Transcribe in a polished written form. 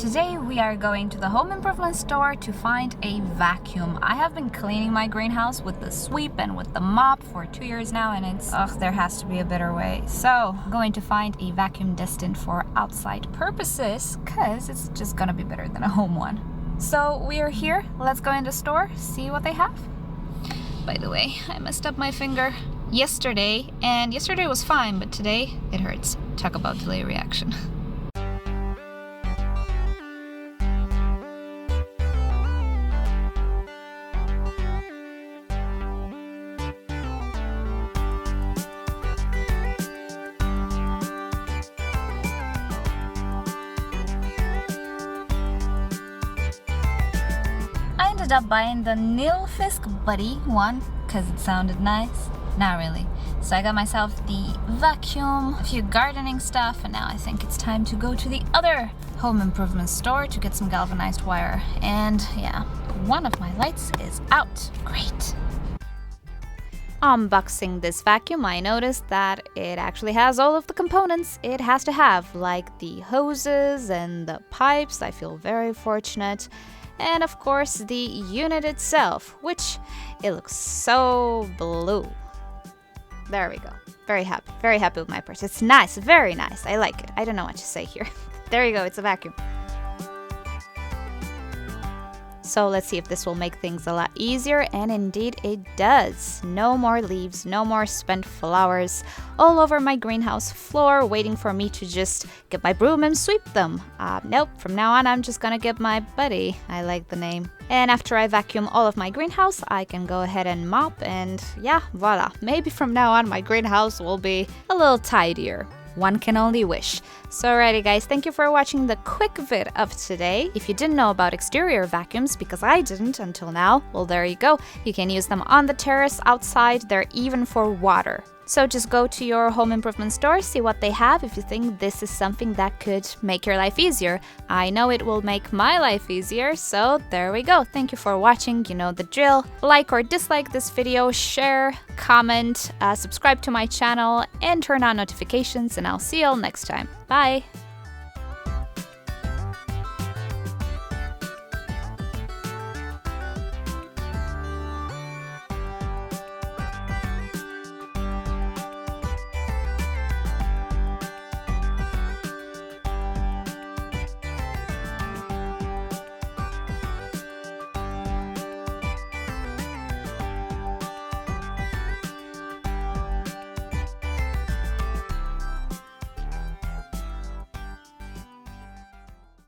Today we are going to the home improvement store to find a vacuum. I have been cleaning my greenhouse with the sweep and with the mop for 2 years now, and there has to be a better way. So I'm going to find a vacuum destined for outside purposes, because it's just gonna be better than a home one. So we are here, let's go in the store, see what they have. By the way, I messed up my finger yesterday, and yesterday was fine, but today it hurts. Talk about delay reaction. I ended up buying the Nilfisk Buddy one because it sounded nice. Not really. So I got myself the vacuum, a few gardening stuff, and now I think it's time to go to the other home improvement store to get some galvanized wire. And yeah, one of my lights is out. Great. Unboxing this vacuum, I noticed that it actually has all of the components it has to have, like the hoses and the pipes. I feel very fortunate. And of course the unit itself, which it looks so blue. There we go. Very happy with my purchase. It's nice, very nice. I like it. I don't know what to say here. There you go, it's a vacuum. So let's see if this will make things a lot easier, and indeed it does. No more leaves, no more spent flowers all over my greenhouse floor waiting for me to just get my broom and sweep them. Nope, from now on I'm just gonna get my buddy. I like the name. And after I vacuum all of my greenhouse, I can go ahead and mop, and yeah, voila. Maybe from now on my greenhouse will be a little tidier. One can only wish. So alrighty guys, thank you for watching the quick vid of today. If you didn't know about exterior vacuums, because I didn't until now, well there you go. You can use them on the terrace, outside, they're even for water. So just go to your home improvement store, see what they have if you think this is something that could make your life easier. I know it will make my life easier, so there we go. Thank you for watching, you know the drill. Like or dislike this video, share, comment, subscribe to my channel, and turn on notifications, and I'll see you all next time. Bye!